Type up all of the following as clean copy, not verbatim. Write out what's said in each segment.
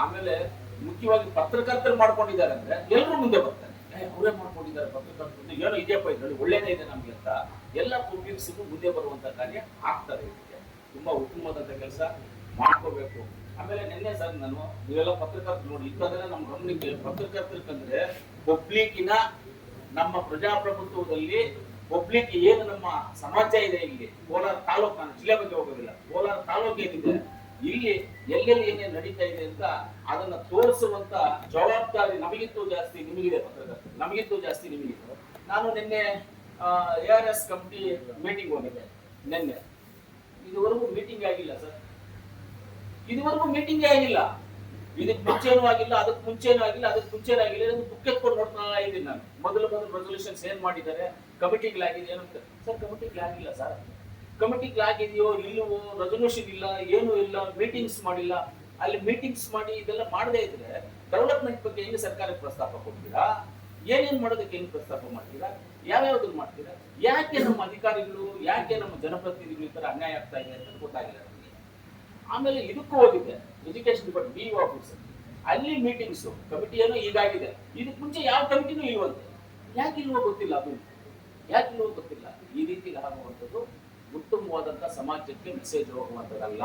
ಆಮೇಲೆ ಮುಖ್ಯವಾಗಿ ಪತ್ರಕರ್ತರು ಮಾಡ್ಕೊಂಡಿದ್ದಾರೆ ಅಂದ್ರೆ ಎಲ್ಲರೂ ಮುಂದೆ ಬರ್ತಾರೆ. ಅವರೇ ಮಾಡ್ಕೊಂಡಿದ್ದಾರೆ ಪತ್ರಕರ್ತರು, ಏನೋ ಇದೆಯಪ್ಪ ಇದ್ರಲ್ಲಿ ಒಳ್ಳೇದೇ ಇದೆ ನಮ್ಗೆ ಅಂತ ಎಲ್ಲ ಪಬ್ಲಿಕ್ಸ್ಗೂ ಮುಂದೆ ಬರುವಂತ ಕಾರ್ಯ ಆಗ್ತಾರೆ. ಇದಕ್ಕೆ ತುಂಬಾ ಉತ್ತಮವಾದಂತ ಕೆಲಸ ಮಾಡ್ಕೋಬೇಕು. ಆಮೇಲೆ ನಿನ್ನೆ ಸರ್ ನಾನು ನೀವೆಲ್ಲ ಪತ್ರಕರ್ತರು ನೋಡಿ ಇಂಥದ್ರೆ ನಮ್ಮ ಗಮನಕ್ಕೆ ಪತ್ರಕರ್ತರಿಕಂದ್ರೆ ಪಬ್ಲಿಕ್ಕಿನ ನಮ್ಮ ಪ್ರಜಾಪ್ರಭುತ್ವದಲ್ಲಿ ಪಬ್ಲಿಕ್ ಏನು ನಮ್ಮ ಸಮಾಜ ಇದೆ ಇಲ್ಲಿ ಕೋಲಾರ ತಾಲೂಕು, ನಾನು ಜಿಲ್ಲೆ ಬಗ್ಗೆ ಹೋಗೋದಿಲ್ಲ, ಕೋಲಾರ ತಾಲೂಕು ಏನಿದೆ ಇಲ್ಲಿ ಎಲ್ಲೆಲ್ಲಿ ಏನೇನು ನಡೀತಾ ಇದೆ ಅಂತ ಅದನ್ನ ತೋರಿಸುವಂತ ಜವಾಬ್ದಾರಿ ನಮಗಿಂತೂ ಜಾಸ್ತಿ ನಿಮಗಿದೆ ಪತ್ರಕರ್ತರು, ನಮಗಿಂತೂ ಜಾಸ್ತಿ ನಿಮಗಿದೆ. ನಾನು ನಿನ್ನೆ ARS ಕಮಿಟಿ ಮೀಟಿಂಗ್ ಹೋಗಿದ್ದೆ ನಿನ್ನೆ. ಇದುವರೆಗೂ ಮೀಟಿಂಗ್ ಆಗಿಲ್ಲ ಸರ್, ಇದುವರೆಗೂ ಮೀಟಿಂಗ್ ಆಗಿಲ್ಲ. ಇದಕ್ಕೆ ಮುಂಚೆನೂ ಆಗಿಲ್ಲ, ಅದಕ್ಕೆ ಮುಂಚೆನೂ ಆಗಿಲ್ಲ, ಅದಕ್ಕೆ ಮುಂಚೆನೂ ಆಗಿಲ್ಲ. ಬುಕ್ ಎತ್ಕೊಂಡು ನೋಡ್ತಾ ಇದ್ದೀನಿ ನಾನು. ಮೊದಲು ರೆಸೊಲ್ಯೂಷನ್ಸ್ ಏನ್ ಮಾಡಿದ್ದಾರೆ, ಕಮಿಟಿಗಳಾಗಿದೆ ಏನು ಸರ್? ಕಮಿಟಿಗಳಾಗಿಲ್ಲ ಸರ್. ಕಮಿಟಿಗಳಾಗಿದೆಯೋ ಇಲ್ಲವೋ, ರೆಸೊಲ್ಯೂಷನ್ ಇಲ್ಲ, ಏನೂ ಇಲ್ಲ, ಮೀಟಿಂಗ್ಸ್ ಮಾಡಿಲ್ಲ. ಅಲ್ಲಿ ಮೀಟಿಂಗ್ಸ್ ಮಾಡಿ ಇದೆಲ್ಲ ಮಾಡದೇ ಇದ್ರೆ ಡೆವಲಪ್ಮೆಂಟ್ ಬಗ್ಗೆ ಹೆಂಗೆ ಸರ್ಕಾರಕ್ಕೆ ಪ್ರಸ್ತಾಪ ಕೊಡ್ತೀರಾ? ಏನೇನು ಮಾಡೋದಕ್ಕೆ ಹೆಂಗೆ ಪ್ರಸ್ತಾಪ ಮಾಡ್ತೀರಾ? ಯಾವ್ಯಾವ್ದನ್ನು ಮಾಡ್ತೀರಾ? ಯಾಕೆ ನಮ್ಮ ಅಧಿಕಾರಿಗಳು, ಯಾಕೆ ನಮ್ಮ ಜನಪ್ರತಿನಿಧಿಗಳು ಈ ತರ ಅನ್ಯಾಯ ಆಗ್ತಾ ಇದೆ ಅಂತ ಗೊತ್ತಾಗಿಲ್ಲ ನಮಗೆ. ಆಮೇಲೆ ಇದಕ್ಕೂ ಹೋಗಿದ್ದೆ, ಎಜುಕೇಶನ್ ಡಿಪಾರ್ಟ್ಮೆಂಟ್ BO ಆಫೀಸರ್, ಅಲ್ಲಿ ಮೀಟಿಂಗ್ಸ್ ಕಮಿಟಿ ಏನೋ ಈಗಾಗಿದೆ. ಇದಕ್ಕೆ ಮುಂಚೆ ಯಾವ ಕಮಿಟಿನೂ ಇಲ್ವಂತೆ. ಯಾಕಿಲ್ವೋ ಗೊತ್ತಿಲ್ಲ, ಅದು ಯಾಕಿಲ್ವೋ ಗೊತ್ತಿಲ್ಲ. ಈ ರೀತಿ ಆಗುವಂಥದ್ದು ಉತ್ತಮವಾದಂತ ಸಮಾಜಕ್ಕೆ ಮೆಸೇಜ್ ಹೋಗುವಂಥದ್ದಲ್ಲ.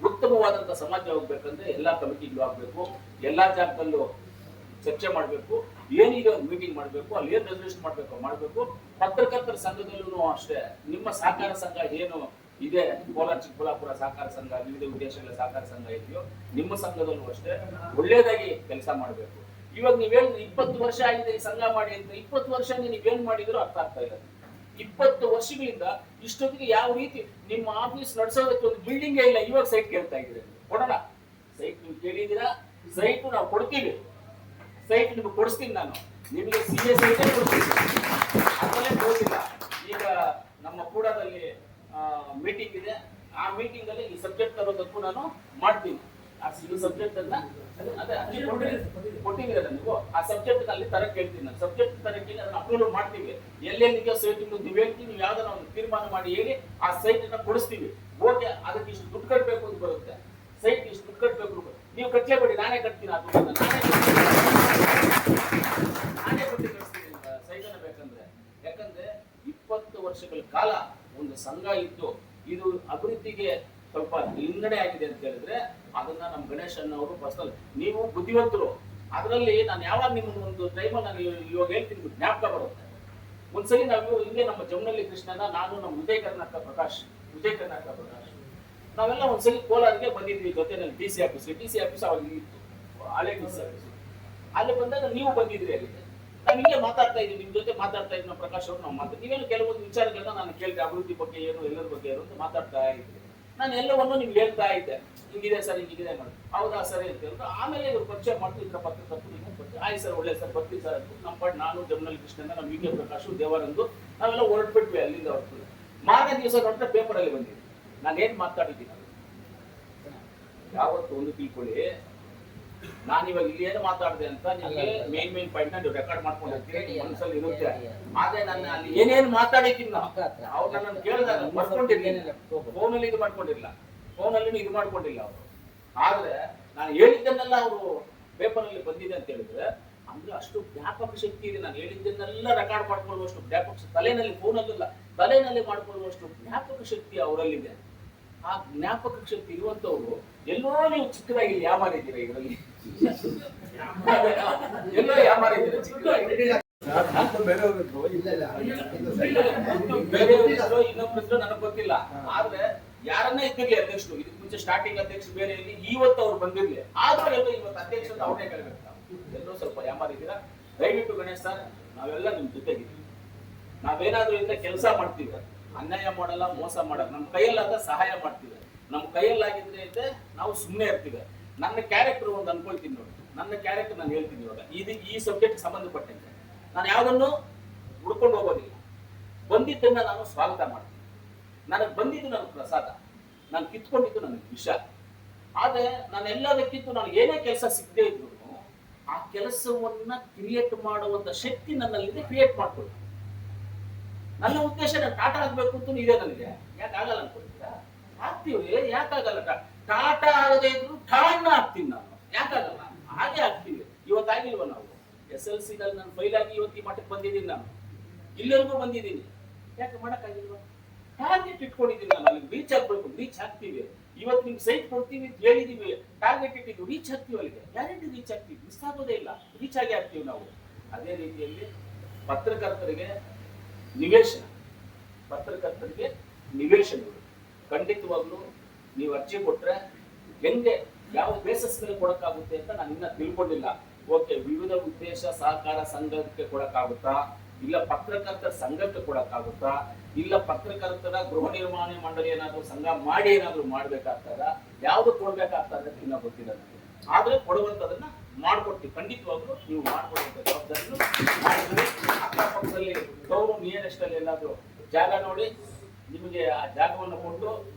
ಉತ್ತಮವಾದಂತ ಸಮಾಜ ಹೋಗ್ಬೇಕಂದ್ರೆ ಎಲ್ಲಾ ಕಮಿಟಿಗಳು ಆಗ್ಬೇಕು, ಎಲ್ಲಾ ಜಾಗದಲ್ಲೂ ಚರ್ಚೆ ಮಾಡಬೇಕು, ಏನಿದೆ ಒಂದು ಮೀಟಿಂಗ್ ಮಾಡಬೇಕು, ಅಲ್ಲಿ ಏನ್ ರೆಸಲ್ಯೂಷನ್ ಮಾಡಬೇಕು. ಪತ್ರಕರ್ತರ ಸಂಘದಲ್ಲೂ ಅಷ್ಟೇ, ನಿಮ್ಮ ಸಹಕಾರ ಸಂಘ ಏನು ಇದೆ, ಕೋಲಾರ ಚಿಕ್ಕಬಳ್ಳಾಪುರ ಸಹಕಾರ ಸಂಘ, ವಿವಿಧ ಉದ್ದೇಶಗಳ ಸಹಕಾರ ಸಂಘ ಇದೆಯೋ, ನಿಮ್ಮ ಸಂಘದಲ್ಲೂ ಅಷ್ಟೇ ಒಳ್ಳೇದಾಗಿ ಕೆಲಸ ಮಾಡಬೇಕು. ಇವಾಗ ನೀವ್ ಹೇಳಿದ್ರೆ 20 ವರ್ಷ ಆಗಿದೆ ಈ ಸಂಘ ಮಾಡಿ ಅಂತ. 20 ವರ್ಷ ನೀವೇನ್ ಮಾಡಿದ್ರು ಅರ್ಥ ಆಗ್ತಾ ಇಲ್ಲ. 20 ವರ್ಷಗಳಿಂದ ಇಷ್ಟೊತ್ತಿಗೆ ಯಾವ ರೀತಿ ನಿಮ್ಮ ಆಫೀಸ್ ನಡೆಸೋದಕ್ಕೆ ಒಂದು ಬಿಲ್ಡಿಂಗ್ ಇಲ್ಲ. ಇವಾಗ ಸೈಟ್ ಕೇಳ್ತಾ ಇದ್ದೀರಿ, ಕೊಡೋಣ ಸೈಟ್. ನೀವು ಕೇಳಿದ್ದೀರಾ, ಸೈಟ್ ನಾವು ಕೊಡ್ತೀವಿ, ಸೈಟ್ ನಿಮ್ಗೆ ಕೊಡಿಸ್ತೀನಿ ನಾನು, ನಿಮಗೆ CA ಸೈಟ್ ಕೊಡ್ತೀನಿ, ಅದರಲ್ಲೇ ತೋರಿಸಿಲ್ಲ. ಈಗ ನಮ್ಮ ಕೂಡದಲ್ಲಿ ಮೀಟಿಂಗ್ ಇದೆ, ಆ ಮೀಟಿಂಗ್ ಅಲ್ಲಿ ಈ ಸಬ್ಜೆಕ್ಟ್ ತರೋದಕ್ಕೂ ನಾನು ಮಾಡ್ತೀನಿ. ಈ ಸಬ್ಜೆಕ್ಟ್ ಅನ್ನ ಅದೇ ಕೊಟ್ಟಿದ್ದೀರ ನೀವು, ಆ ಸಬ್ಜೆಕ್ಟ್ ಅಲ್ಲಿ ತರಕ್ ಹೇಳ್ತೀನಿ ನಾನು. ಸಬ್ಜೆಕ್ಟ್ ತರಕ್ಕೆ ಅದನ್ನ ಅಪ್ಲೋಡ್ ಮಾಡ್ತೀವಿ. ಎಲ್ಲೆಲ್ಲಿಗೆ ಸೈಟ್ ನೀವು ಹೇಳ್ತೀವಿ, ನೀವು ಯಾವ್ದಾರ ಒಂದು ತೀರ್ಮಾನ ಮಾಡಿ ಹೇಳಿ ಆ ಸೈಟ್ ಅನ್ನ ಕೊಡಿಸ್ತೀವಿ. ಓಕೆ, ಅದಕ್ಕೆ ಇಷ್ಟು ದುಡ್ಡು ಕಟ್ಟಬೇಕು ಅಂತ ಬರುತ್ತೆ, ಸೈಟ್ ಇಷ್ಟು ದುಡ್ಡು ಕಟ್ಟಬೇಕು. ನೀವು ಕಟ್ಲೇಬೇಡಿ, ನಾನೇ ಕಟ್ತೀನಿ. ಅದು ನಾನೇ ಕೊಟ್ಟು ಕಳಿಸ್ತೀನಿ ಸೈಟ್ ಅನ್ನ ಬೇಕಂದ್ರೆ. ಯಾಕಂದ್ರೆ 20 ವರ್ಷಗಳ ಕಾಲ ಒಂದು ಸಂಘ ಇದ್ದು ಇದು ಅಭಿವೃದ್ಧಿಗೆ ಸ್ವಲ್ಪ ಹಿನ್ನಡೆ ಆಗಿದೆ ಅಂತ ಹೇಳಿದ್ರೆ ಅದನ್ನ ನಮ್ಮ ಗಣೇಶ್ ಅಣ್ಣವರು ಪರ್ಸನಲ್, ನೀವು ಬುದ್ಧಿವಂತರು, ಅದರಲ್ಲಿ ನಾನು ಯಾವಾಗ ನಿಮ್ಮ ಒಂದು ಟೈಮಲ್ಲಿ ನಾನು ಇವಾಗ ಹೇಳ್ತೀನಿ, ಜ್ಞಾಪಕ ಬರುತ್ತೆ. ಒಂದ್ಸಲಿ ನಾವು ಹಿಂಗೆ ನಮ್ಮ ಜಮನಹಳ್ಳಿ ಕೃಷ್ಣನ, ನಾನು ನಮ್ಮ ವಿಜಯ ಕರ್ನಾಟಕ ಪ್ರಕಾಶ್ ನಾವೆಲ್ಲ ಒಂದ್ಸಲಿ ಕೋಲಾರಿಗೆ ಬಂದಿದ್ವಿ ಜೊತೆನಲ್ಲಿ. DC ಆಫೀಸ್ ಅವಾಗ ಇತ್ತು, ಹಳೆ DC ಆಫೀಸ್. ಅಲ್ಲಿ ಬಂದಾಗ ನೀವು ಬಂದಿದ್ರಿ. ಅಲ್ಲಿಗೆ ನಾವು ಹಿಂಗೆ ಮಾತಾಡ್ತಾ ಇದ್ದೀವಿ, ನಿಮ್ ಜೊತೆ ಮಾತಾಡ್ತಾ ಇದ್ವಿ. ನಮ್ಮ ಪ್ರಕಾಶ್ ಅವರು ನಾವು ಮಾತಾಡ್ತೀವಿ. ನೀವೇನು ಕೆಲವೊಂದು ವಿಚಾರಗಳನ್ನ ನಾನು ಕೇಳಿದೆ, ಅಭಿವೃದ್ಧಿ ಬಗ್ಗೆ ಏನು, ಎಲ್ಲರ ಬಗ್ಗೆ ಏನು ಅಂತ ಮಾತಾಡ್ತಾ ಇದ್ವಿ. ನಾನು ಎಲ್ಲವನ್ನು ನಿಮ್ಗೆ ಹೇಳ್ತಾ ಇದ್ದೆ, ಹಿಂಗಿದೆ ಸರ್, ಹಿಂಗಿದೆ ಮಾಡಿ. ಹೌದಾ ಸರಿ ಅಂತ ಹೇಳಿದ್ರು. ಆಮೇಲೆ ಇವ್ರು ಪರಿಚಯ ಮಾಡ್ತು, ಇದ್ರ ಪತ್ರಕರ್ತರು ಆಯ್ತು ಸರ್, ಒಳ್ಳೆ ಸರ್, ಬರ್ತೀವಿ ಸರ್ ಅಂತ ನಮ್ಮ ಪಾಡ್ ನಾನು, ಜಮನಹಳ್ಳಿ ಕೃಷ್ಣನ, ನಮ್ಮ VK ಪ್ರಕಾಶ್, ದೇವರಂದು ನಾವೆಲ್ಲ ಹೊರಟ್ಬಿಟ್ವಿ ಅಲ್ಲಿಂದ. ಹೊರಟು ಮಾರನೇ ದಿವಸ ನೋಡ್ತಾ ಪೇಪರ್ ಅಲ್ಲಿ ಬಂದಿದ್ವಿ. ನಾನು ಏನ್ ಮಾತಾಡಿದ್ದೀನಿ ಯಾವತ್ತು ಒಂದು ತಿಳ್ಕೊಳ್ಳಿ, ನಾನು ಇವಾಗ ಇಲ್ಲಿ ಏನು ಮಾತಾಡಿದೆ ಅಂತ ನಿಮಗೆ ಮೇನ್ ಪಾಯಿಂಟ್ ನ ನೀವು ರೆಕಾರ್ಡ್ ಮಾಡ್ಕೊಂಡಿರ್ತೀರಿ, ಮನಸ್ಸಲ್ಲಿ ಇರುತ್ತೆ. ಆದ್ರೆ ನಾನು ಅಲ್ಲಿ ಏನೇನು ಮಾತಾಡಿದ್ದೀನಿ ಅವ್ರು ನನ್ನನ್ನು ಕೇಳಿದಾಗ ಬರ್ಕೊಂಡಿರ್ಲಿಲ್ಲ, ಫೋನಲ್ಲಿ ಇದು ಮಾಡ್ಕೊಂಡಿಲ್ಲ, ಫೋನಲ್ಲಿ ಇದು ಮಾಡ್ಕೊಂಡಿಲ್ಲ ಅವರು. ಆದ್ರೆ ನಾನು ಹೇಳಿದ್ದನ್ನೆಲ್ಲ ಅವರು ಪೇಪರ್ ಅಲ್ಲಿ ಬಂದಿದೆ ಅಂತ ಹೇಳಿದ್ರೆ ಅಂದ್ರೆ ಅಷ್ಟು ಜ್ಞಾಪಕ ಶಕ್ತಿ ಇದೆ. ನಾನು ಹೇಳಿದ್ದನ್ನೆಲ್ಲ ರೆಕಾರ್ಡ್ ಮಾಡ್ಕೊಳ್ಳುವಷ್ಟು ಜ್ಞಾಪಕ, ತಲೆನಲ್ಲಿ ಫೋನಲ್ಲ, ತಲೆನಲ್ಲಿ ಮಾಡ್ಕೊಳ್ಳುವಷ್ಟು ಜ್ಞಾಪಕ ಶಕ್ತಿ ಅವರಲ್ಲಿದೆ. ಆ ಜ್ಞಾಪಕ ಶಕ್ತಿ ಇರುವಂತವ್ರು ಎಲ್ಲೋ ನೀವು ಚಿಕ್ಕದಾಗಿ ಯಾಮಾರಿದ್ದೀರಾ, ಇದರಲ್ಲಿ ಎಲ್ಲೋ ಯಾಮಾರಿದ್ದೀರಾ ಚಿಕ್ಕದಾಗಿ. ಇನ್ನೊಬ್ರು ನನಗೆ ಗೊತ್ತಿಲ್ಲ, ಆದ್ರೆ ಯಾರನ್ನ ಇದ್ದಿರ್ಲಿ ಅಧ್ಯಕ್ಷರು, ಇದಕ್ಕೆ ಮುಂಚೆ ಸ್ಟಾರ್ಟಿಂಗ್ ಅಧ್ಯಕ್ಷರು ಬೇರೆ ಇರಲಿ, ಇವತ್ತು ಅವ್ರು ಬಂದಿರ್ಲಿ, ಆದ್ರೂ ಎಲ್ಲೋ ಇವತ್ತು ಅಧ್ಯಕ್ಷ ಅಂತ ಅವ್ರನ್ನೇ ಕೇಳ್ಬೇಕು. ಎಲ್ಲೋ ಸ್ವಲ್ಪ ಯಾಮಾರಿದ್ದೀರಾ. ದಯವಿಟ್ಟು ಗಣೇಶ್ ಸರ್, ನಾವೆಲ್ಲ ನಿಮ್ ಜೊತೆಗಿದ್ದೀವಿ. ನಾವೇನಾದ್ರೂ ಇಂದ ಕೆಲಸ ಮಾಡ್ತೀವಿ, ಅನ್ಯಾಯ ಮಾಡಲ್ಲ, ಮೋಸ ಮಾಡಲ್ಲ. ನಮ್ಮ ಕೈಯಲ್ಲಾದ ಸಹಾಯ ಮಾಡ್ತೀವಿ. ನಮ್ಮ ಕೈಯಲ್ಲಾಗಿದ್ರೆ ಇದ್ದೆ ನಾವು ಸುಮ್ಮನೆ ಇರ್ತೀವಿ. ನನ್ನ ಕ್ಯಾರೆಕ್ಟರ್ ಒಂದು ಅನ್ಕೊಳ್ತೀನಿ ನೋಡಿ, ನನ್ನ ಕ್ಯಾರೆಕ್ಟರ್ ನಾನು ಹೇಳ್ತೀನಿ ಇವಾಗ. ಈ ಸಬ್ಜೆಕ್ಟ್ ಸಂಬಂಧಪಟ್ಟಂತೆ ನಾನು ಯಾವುದನ್ನು ಹುಡ್ಕೊಂಡು ಹೋಗೋದಿಲ್ಲ. ಬಂದಿದ್ದನ್ನ ನಾನು ಸ್ವಾಗತ ಮಾಡ್ತೀನಿ. ನನಗೆ ಬಂದಿದ್ದು ನನಗೆ ಪ್ರಸಾದ, ನಾನು ಕಿತ್ಕೊಂಡಿದ್ದು ನನಗೆ ವಿಷ. ಆದ್ರೆ ನಾನು ಎಲ್ಲದಕ್ಕಿಂತ ನಾನು ಏನೇ ಕೆಲಸ ಸಿಗದೆ ಇದ್ರು ಆ ಕೆಲಸವನ್ನ ಕ್ರಿಯೇಟ್ ಮಾಡುವಂತ ಶಕ್ತಿ ನನ್ನಲ್ಲಿದೆ, ಕ್ರಿಯೇಟ್ ಮಾಡ್ಕೊಳ್ಳಿ. ನನ್ನ ಉದ್ದೇಶ ನಾನು ಟಾಟಾ ಆಗ್ಬೇಕು ಅಂತ ಇದೆ ನನಗೆ. ಯಾಕೆ ಆಗಲ್ಲ ಅನ್ಕೊಳ್ತೀರಾ? ಆಗ್ತೀವಿ, ಯಾಕಾಗಲ್ಲ? ಟಾಟಾ ಆಗದೆ ಇದ್ರು ಠಾಣ ಆಗ್ತೀನಿ ನಾನು. ನಲ್ಲಿ ನಾನು ಫೈಲ್ ಆಗಿ ಇವತ್ತು ಈ ಮಟ್ಟಕ್ಕೆ ಬಂದಿದ್ದೀನಿ. ನಾನು ಇಲ್ಲಿವರೆಗೂ ಬಂದಿದ್ದೀನಿ. ಯಾಕೆ ಮಾಡಕ್ಕಾಗಿಲ್ವಾ? ಟಾರ್ಗೆಟ್ ಇಟ್ಕೊಂಡಿದ್ದೀನಿ ನಾನು, ಅಲ್ಲಿ ರೀಚ್ ಆಗ್ಬೇಕು, ರೀಚ್ ಆಗ್ತೀವಿ. ಇವತ್ತು ನಿಮ್ಗೆ ಸೈಟ್ ಕೊಡ್ತೀವಿ ಅಂತ ಹೇಳಿದೀವಿ, ಟಾರ್ಗೆಟ್ ಇಟ್ಟಿದ್ವಿ, ರೀಚ್ ಆಗ್ತೀವಿ. ಅಲ್ಲಿಗೆ ಗ್ಯಾರಂಟಿ ರೀಚ್ ಆಗ್ತೀವಿ, ಮಿಸ್ ಆಗೋದೇ ಇಲ್ಲ, ರೀಚ್ ಆಗಿ ಆಗ್ತೀವಿ ನಾವು. ಅದೇ ರೀತಿಯಲ್ಲಿ ಪತ್ರಕರ್ತರಿಗೆ ನಿವೇಶನಗಳು ಖಂಡಿತವಾಗ್ಲೂ ನೀವು ಅರ್ಜಿ ಕೊಟ್ರೆ ಹೆಂಗೆ ಯಾವ ಬೇಸಸ್ ಮೇಲೆ ಕೊಡಕ್ಕಾಗುತ್ತೆ ಅಂತ ನಾನು ಇನ್ನ ತಿಳ್ಕೊಂಡಿಲ್ಲ. ಓಕೆ, ವಿವಿಧ ಉದ್ದೇಶ ಸಹಕಾರ ಸಂಘಕ್ಕೆ ಕೊಡಕ್ಕಾಗುತ್ತಾ, ಇಲ್ಲ ಪತ್ರಕರ್ತರ ಸಂಘಕ್ಕೆ ಕೊಡಕ್ಕಾಗುತ್ತಾ, ಇಲ್ಲ ಪತ್ರಕರ್ತರ ಗೃಹ ನಿರ್ಮಾಣ ಮಂಡಳಿ ಏನಾದ್ರು ಸಂಘ ಮಾಡಿ ಏನಾದ್ರು ಮಾಡ್ಬೇಕಾಗ್ತದ, ಯಾವ್ದು ಕೊಡ್ಬೇಕಾಗ್ತದೆ ಇನ್ನ ಗೊತ್ತಿಲ್ಲ ನನಗೆ. ಆದ್ರೆ ಕೊಡುವಂತದನ್ನ ಮಾಡ್ಕೊಡ್ತೀವಿ, ಖಂಡಿತವಾಗ್ಲೂ ನೀವು ಮಾಡ್ಕೊಡುವಂತ ಜವಾಬ್ದಾರಿಯನ್ನು ಮಾಡಿದ್ರೆ. ಅಕ್ಕಪಕ್ಕದಲ್ಲಿ ಗೌರವ ನಿಯರೆಸ್ಟಲ್ಲಿ ಎಲ್ಲಾದ್ರೂ ಜಾಗ ನೋಡಿ ನಿಮಗೆ ಆ ಜಾಗವನ್ನು ಕೊಟ್ಟು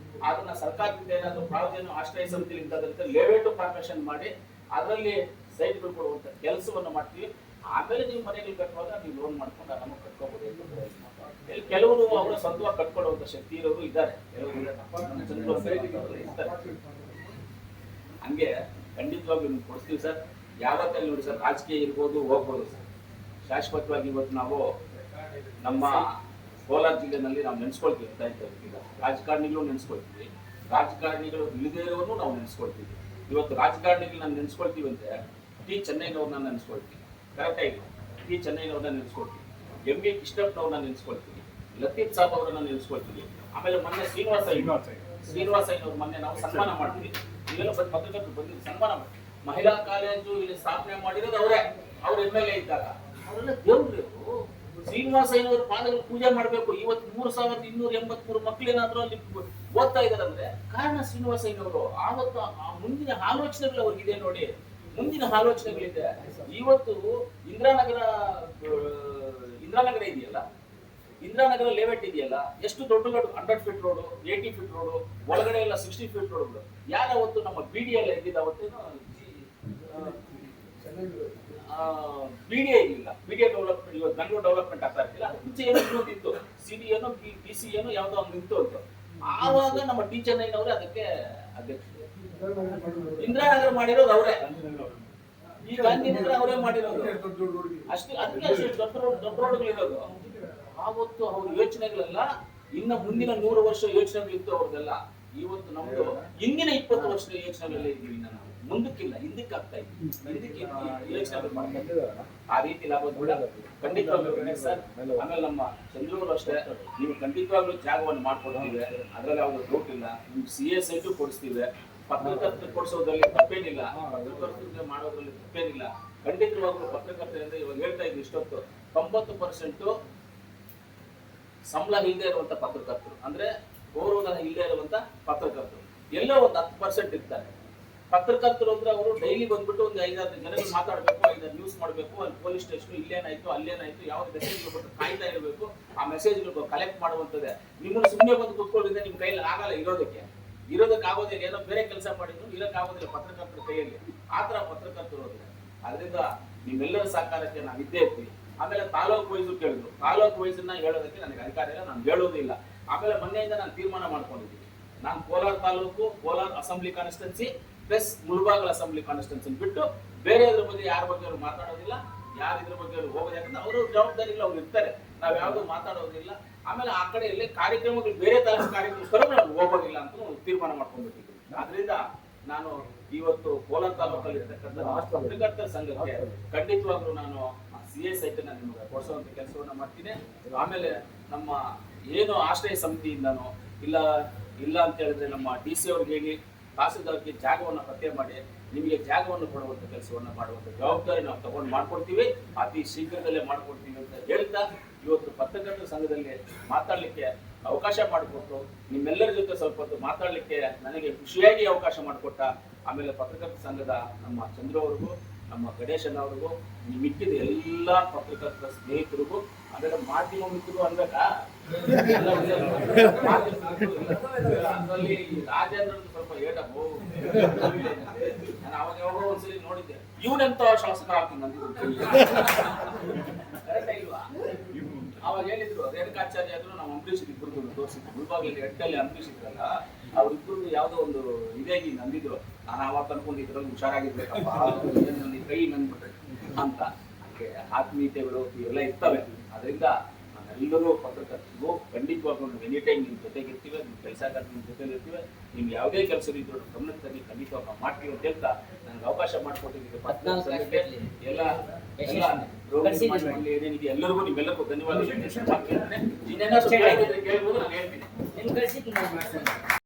ಅದನ್ನ ಸರ್ಕಾರದಿಂದ ಏನಾದ್ರು ಪ್ರಾವಧಾನ ಆಶ್ರಯ ಸಮಿತಿಯಿಂದ ಲೇಔಟ್ ಫಾರ್ಮೇಶನ್ ಮಾಡಿ ಅದರಲ್ಲಿ ಸೈಟ್ಗಳು ಕೊಡುವಂತ ಕೆಲಸವನ್ನು ಮಾಡ್ತೀವಿ. ಆಮೇಲೆ ನೀವು ಮನೆಗಳು ಕಟ್ಟುವಾಗ ನೀವು ಲೋನ್ ಮಾಡ್ಕೊಂಡು ನಮಗೆ ಕಟ್ಕೋಬಹುದು. ಕೆಲವರು ಅವರು ಸ್ವಂತವಾಗಿ ಕಟ್ಕೊಳ್ಳುವಂತ ಶಕ್ತಿ ಇರೋರು ಇದ್ದಾರೆ, ಹಂಗೆ ಖಂಡಿತವಾಗಿ ನಿಮ್ಗೆ ಕೊಡ್ತೀವಿ ಸರ್. ಯಾವತ್ತಲ್ಲಿ ನೋಡಿ ಸರ್, ರಾಜಕೀಯ ಇರ್ಬೋದು ಹೋಗ್ಬೋದು ಸರ್, ಶಾಶ್ವತವಾಗಿ ಇವತ್ತು ನಾವು ನಮ್ಮ ಕೋಲಾರ ಜಿಲ್ಲೆನಲ್ಲಿ ನಾವು ನೆನೆಸ್ಕೊಳ್ತೀವಿ ಅಂತ ಈಗ ರಾಜಕಾರಣಿಗಳು ನೆನೆಸ್ಕೊಳ್ತೀವಿ, ರಾಜಕಾರಣಿಗಳು ಇಲ್ಲದೇ ಇರೋನು ನಾವು ನೆನೆಸ್ಕೊಳ್ತೀವಿ. ಇವತ್ತು ರಾಜಕಾರಣಿಗಳು ನಾವು ನೆನೆಸ್ಕೊಳ್ತೀವಿ ಅಂದ್ರೆ ಟಿ ಚೆನ್ನೈನವ್ರನ್ನ ನೆನೆಸ್ಕೊಳ್ತೀವಿ, ಕರೆಕ್ಟ್ ಆಗಿ ಟಿ ಚೆನ್ನೈನವ್ರನ್ನ ನೆನೆಸ್ಕೊಳ್ತೀವಿ, ಎಂ ವಿ ಕೃಷ್ಣಪ್ಪನವ್ರನ್ನ ನೆನೆಸ್ಕೊಳ್ತೀವಿ, ಲತೀಫ್ ಸಾಬ್ ಅವರನ್ನ ನೆನೆಸ್ಕೊಳ್ತೀವಿ. ಆಮೇಲೆ ಮೊನ್ನೆ ಶ್ರೀನಿವಾಸಯ್ಯನವ್ರು ಮೊನ್ನೆ ನಾವು ಸನ್ಮಾನ ಮಾಡ್ತೀವಿ. ಇವೆಲ್ಲ ಪತ್ರಕರ್ತರು ಬಂದಿದ್ದು ಸನ್ಮಾನ ಮಾಡಿ, ಮಹಿಳಾ ಕಾಲೇಜು ಇಲ್ಲಿ ಸ್ಥಾಪನೆ ಮಾಡಿರೋದು ಅವರೇ, ಅವ್ರ MLA ಇದ್ದಾಗ. ಅವರೆಲ್ಲ ದೇವ್ರು. ಶ್ರೀನಿವಾಸಯ್ಯನವ್ರ ಪಾದಗಳು ಪೂಜೆ ಮಾಡ್ಬೇಕು. ಇವತ್ತು 3283 ಮಕ್ಕಳೇನಾದ್ರೂ ಅಲ್ಲಿ ಓದ್ತಾ ಇದಾರೆ ಅಂದ್ರೆ ಕಾರಣ ಶ್ರೀನಿವಾಸಯ್ಯನವರು. ಆವತ್ತು ಆ ಮುಂದಿನ ಆಲೋಚನೆಗಳು ಅವ್ರಿಗಿದೆ ನೋಡಿ, ಮುಂದಿನ ಆಲೋಚನೆಗಳಿದೆ. ಇವತ್ತು ಇಂದಿರಾನಗರ ಇದೆಯಲ್ಲ, ಇಂದಿರಾನಗರ ಲೇಔಟ್ ಇದೆಯಲ್ಲ, ಎಷ್ಟು ದೊಡ್ಡ 100 ಫೀಟ್ ರೋಡು, 80 ಫೀಟ್ ರೋಡು, ಒಳಗಡೆ ಎಲ್ಲ 60 ಫೀಟ್ ರೋಡ್ಗಳು. ಯಾವತ್ತು ನಮ್ಮ BDL ಇದ್ದಿದ್ದ ಅವತ್ತೇನು BDA ಇರಲಿಲ್ಲ, BDA ಡೆವಲಪ್ಮೆಂಟ್. ಇವತ್ತು ಬೆಂಗಳೂರು ಡೆವಲಪ್ಮೆಂಟ್ ಆಗ್ತಾ ಇರ್ತಿಲ್ಲ, ಮುಂಚೆ ಏನೋ ಇನ್ನೊಂದಿತ್ತು, CD ಏನೋ PC ಏನೋ ಯಾವ್ದೋ ಒಂದು ಇತ್ತು ಅಂತ. ಆವಾಗ ನಮ್ಮ ಟಿ ಚೆನ್ನೈನವರೇ ಅದಕ್ಕೆ ಅಧ್ಯಕ್ಷರು. ಇಂದಿರಾನಗರ ಮಾಡಿರೋದು ಅವರೇ, ಈ ಗಾಂಧಿನಗರ ಅವರೇ ಮಾಡಿರೋದು. ಅಷ್ಟೇ, ಅದಕ್ಕೆ ಅಷ್ಟು ದೊಡ್ಡ ರೋಡ್ಗಳಿರೋದು. ಆವತ್ತು ಅವ್ರ ಯೋಚನೆಗಳೆಲ್ಲ ಇನ್ನ ಮುಂದಿನ 100 ವರ್ಷ ಯೋಚನೆಗಳಿತ್ತು ಅವ್ರದೆಲ್ಲ. ಇವತ್ತು ನಮ್ದು ಹಿಂದಿನ 20 ವರ್ಷದ ಯೋಚನೆಗಳಲ್ಲೇ ಇದೀವಿ. ನಾವು ಮುಂದಕ್ಕಿಲ್ಲ, ಹಿಂದಕ್ಕೆ ಆಗ್ತಾ ಇದ್ವಿ, ಹಿಂದಕ್ಕೆ ಯೋಚನೆಗಳು ಮಾಡ್ತಾ ಇದ್ದೀವಿ. ಆ ರೀತಿ ಲಾಭ ಖಂಡಿತವಾಗ್ಲೂ ಸರ್. ಆಮೇಲೆ ನಮ್ಮ ಚಂದ್ರೂರು ಅಷ್ಟೇ, ನೀವು ಖಂಡಿತವಾಗ್ಲೂ ಜಾಗವನ್ನು ಮಾಡ್ಕೊಡ್ತೀವಿ, ಅದ್ರಲ್ಲಿ ಯಾವ್ದು ಡೌಟ್ ಇಲ್ಲ. ನಿಮ್ಗೆ CA ಸೈಟು ಕೊಡಿಸ್ತೀವಿ, ಪತ್ರಕರ್ತರು ಕೊಡಿಸೋದ್ರಲ್ಲಿ ತಪ್ಪೇನಿಲ್ಲ, ಪತ್ರಕರ್ತರಿಗೆ ಮಾಡೋದ್ರಲ್ಲಿ ತಪ್ಪೇನಿಲ್ಲ. ಖಂಡಿತವಾಗ್ಲೂ ಪತ್ರಕರ್ತರಿಂದ ಇವಾಗ ಹೇಳ್ತಾ ಇದ್ವಿ ಇಷ್ಟೊತ್ತು 90% ಸಂಬಳ ಇಲ್ಲದೆ ಇರುವಂತ ಪತ್ರಕರ್ತರು, ಅಂದ್ರೆ ಗೌರವಧನ ಇಲ್ಲದೆ ಇರುವಂತ ಪತ್ರಕರ್ತರು ಎಲ್ಲೋ ಒಂದು 10% ಇರ್ತಾರೆ. ಪತ್ರಕರ್ತರು ಅಂದ್ರೆ ಅವರು ಡೈಲಿ ಬಂದ್ಬಿಟ್ಟು ಒಂದು 5-6 ಜನರಿಗೆ ಮಾತಾಡ್ಬೇಕು, 5-6 ನ್ಯೂಸ್ ಮಾಡ್ಬೇಕು, ಅಲ್ಲಿ ಪೊಲೀಸ್ ಸ್ಟೇಷನ್ ಇಲ್ಲೇನಾಯ್ತು ಅಲ್ಲೇನಾಯ್ತು ಯಾವ ಮೆಸೇಜ್ಗಳು ಬಂದು ಕಾಯ್ತಾ ಇರಬೇಕು. ಆ ಮೆಸೇಜ್ಗಳು ಕಲೆಕ್ಟ್ ಮಾಡುವಂತದ್ದೇ. ನಿಮ್ಮನ್ನು ಸುಮ್ಮನೆ ಬಂದು ಕೂತ್ಕೊಂಡಿದ್ರೆ ನಿಮ್ ಕೈಯಲ್ಲಿ ಆಗಲ್ಲ, ಇರೋದಕ್ಕೆ ಆಗೋದಿಲ್ಲ. ಏನೋ ಬೇರೆ ಕೆಲಸ ಮಾಡಿದ್ರು ಇರೋಕ್ಕಾಗೋದಿಲ್ಲ ಪತ್ರಕರ್ತರ ಕೈಯಲ್ಲಿ. ಆತರ ಪತ್ರಕರ್ತರು ಹೋದ್ರೆ ಅದರಿಂದ ನಿಮ್ಮೆಲ್ಲರ ಸಹಕಾರಕ್ಕೆ ನಾವು ಇದ್ದೇ ಇರ್ತೀವಿ. ಆಮೇಲೆ ತಾಲೂಕು ವೈಸು ಕೇಳಿದ್ರು, ತಾಲೂಕು ವೈಸನ್ನ ಹೇಳೋದಕ್ಕೆ ನನಗೆ ಅಧಿಕಾರ ಇಲ್ಲ, ನಾನು ಹೇಳೋದಿಲ್ಲ. ಆಮೇಲೆ ಮೊನ್ನೆಯಿಂದ ನಾನು ತೀರ್ಮಾನ ಮಾಡ್ಕೊಂಡಿದ್ದೀನಿ, ನಾನು Kolar taluk, Kolar assembly constituency plus Mulbagal assembly constituency ಬಿಟ್ಟು ಬೇರೆ ಇದ್ರ ಬಗ್ಗೆ ಯಾರ ಬಗ್ಗೆ ಅವ್ರು ಮಾತಾಡೋದಿಲ್ಲ, ಯಾರು ಇದ್ರ ಬಗ್ಗೆ ಅವ್ರು ಹೋಗೋದು. ಯಾಕಂದ್ರೆ ಅವ್ರ ಜವಾಬ್ದಾರಿಗಳು ಅವ್ರು ಇರ್ತಾರೆ, ನಾವ್ ಯಾವ್ದು ಮಾತಾಡೋದಿಲ್ಲ. ಆಮೇಲೆ ಆ ಕಡೆ ಎಲ್ಲೇ ಕಾರ್ಯಕ್ರಮಗಳು ಬೇರೆ ತಾಲೂಕು ಕಾರ್ಯಕ್ರಮ ನಾವು ಹೋಗೋದಿಲ್ಲ ಅಂತ ತೀರ್ಮಾನ ಮಾಡ್ಕೊಂಡ್ಬಿಟ್ಟಿದ್ವಿ. ಆದ್ರಿಂದ ನಾನು ಇವತ್ತು ಕೋಲಾರ ತಾಲೂಕಲ್ಲಿ ಇರ್ತಕ್ಕಂಥ ಪತ್ರಕರ್ತರ ಸಂಘಕ್ಕೆ ಖಂಡಿತವಾಗ್ಲೂ ನಾನು CA ಸೈಟನ್ನ ನಿಮಗೆ ಕೊಡಿಸುವಂತ ಕೆಲಸವನ್ನ ಮಾಡ್ತೀನಿ. ಆಮೇಲೆ ನಮ್ಮ ಏನು ಆಶ್ರಯ ಸಮಿತಿಯಿಂದನೋ ಇಲ್ಲ ಅಂತ ಹೇಳಿದ್ರೆ ನಮ್ಮ DC ಅವ್ರಿಗೆ ಹೇಳಿ ತಹಸೀಲ್ದಾರ್ಗೆ ಜಾಗವನ್ನು ಪತ್ತೆ ಮಾಡಿ ನಿಮಗೆ ಜಾಗವನ್ನು ಕೊಡುವಂತ ಕೆಲಸವನ್ನ ಮಾಡುವಂತ ಜವಾಬ್ದಾರಿ ನಾವು ತಗೊಂಡು ಮಾಡ್ಕೊಡ್ತೀವಿ, ಅತಿ ಶೀಘ್ರದಲ್ಲೇ ಮಾಡ್ಕೊಡ್ತೀವಿ ಅಂತ ಹೇಳ್ತಾ ಇವತ್ತು ಪತ್ರಕರ್ತರ ಸಂಘದಲ್ಲಿ ಮಾತಾಡ್ಲಿಕ್ಕೆ ಅವಕಾಶ ಮಾಡಿಕೊಟ್ಟು ನಿಮ್ಮೆಲ್ಲರ ಜೊತೆ ಸ್ವಲ್ಪ ಹೊತ್ತು ಮಾತಾಡ್ಲಿಕ್ಕೆ ನನಗೆ ಖುಷಿಯಾಗಿ ಅವಕಾಶ ಮಾಡಿಕೊಟ್ಟ ಆಮೇಲೆ ಪತ್ರಕರ್ತರ ಸಂಘದ ನಮ್ಮ ಚಂದ್ರ ಅವ್ರಿಗೂ, ನಮ್ಮ ಗಣೇಶನ್ ಅವ್ರಿಗೂ, ಮಿಕ್ಕಿದ ಎಲ್ಲಾ ಪತ್ರಕರ್ತರ ಸ್ನೇಹಿತರಿಗೂ, ಆಮೇಲೆ ಮಾಧ್ಯಮ ಮಿತ್ರರು ಅನ್ಬೇಕಾ, ಅದರಲ್ಲಿ ರಾಜೇಂದ್ರ ಸ್ವಲ್ಪ ಏಟಪ್ಪು. ನಾನು ಅವಾಗ ಯಾವಾಗ ಒಂದ್ಸಲಿ ನೋಡಿದ್ದೆ, ಇವನೆಂತ ಶಾಸಕ ಆಗ್ತೀನಿ ಅಂದಿದ್ರು. ಕರೆಕ್ಟ್ ಇಲ್ವಾ? ಅವಾಗ ಹೇಳಿದ್ರು ರೇಣುಕಾಚಾರ್ಯ ಆದ್ರು ನಮ್ಮ ಅಂಬರೀಷ್ ಇಬ್ಬರು ತೋರಿಸಿದ್ರು. ಮುಳಬಾಗಿಲಿಗೆ ಎಟ್ಟಲ್ಲಿ ಅಂಬರೀಷ್ ಇದ್ರಲ್ಲ, ಅವ್ರಿಬ್ರು ಯಾವ್ದೋ ಒಂದು ಇದಾಗಿ ನಂದಿದ್ರು. ನಾನು ಅವಾಗ ಅನ್ಕೊಂಡು ಇದ್ರಲ್ಲಿ ಹುಷಾರಾಗಿರ್ಬೇಕಪ್ಪ, ಕೈ ನಂದ್ಬಿಟ್ರೆ ಅಂತ. ಆತ್ಮೀಯತೆಗಳು ಇವೆಲ್ಲ ಇರ್ತವೆ. ಅದರಿಂದ ನಾವೆಲ್ಲರೂ ಪತ್ರಕರ್ತರು ಖಂಡಿತವಾಗ್ಲೂ ನಾವು ಎನಿ ಟೈಮ್ ನಿಮ್ಮ ಜೊತೆಗಿರ್ತೀವಿ, ನಿಮ್ಮ ಕೆಲಸ ನಿಮ್ಮ ಜೊತೆಲಿರ್ತೀವಿ. ನಿಮ್ಗೆ ಯಾವುದೇ ಕೆಲಸ ಇದ್ರು ಗಮನಕ್ಕೆ ತಂದು ಖಂಡಿತವಾಗಿ ನಾವು ಮಾಡ್ತೀವಿ ಅಂತ ಹೇಳ್ತಾ ನನಗೆ ಅವಕಾಶ ಮಾಡಿಕೊಟ್ಟಿದ್ದೀವಿ. ಎಲ್ಲ ಏನೇನಿದೆ ಎಲ್ಲರಿಗೂ ನಿಮ್ಮೆಲ್ಲರಿಗೂ ಧನ್ಯವಾದಗಳು. ಇನ್ನೇನಾದ್ರು ಕೇಳ್ಬೋದು, ನಾನು ಹೇಳ್ತೀನಿ.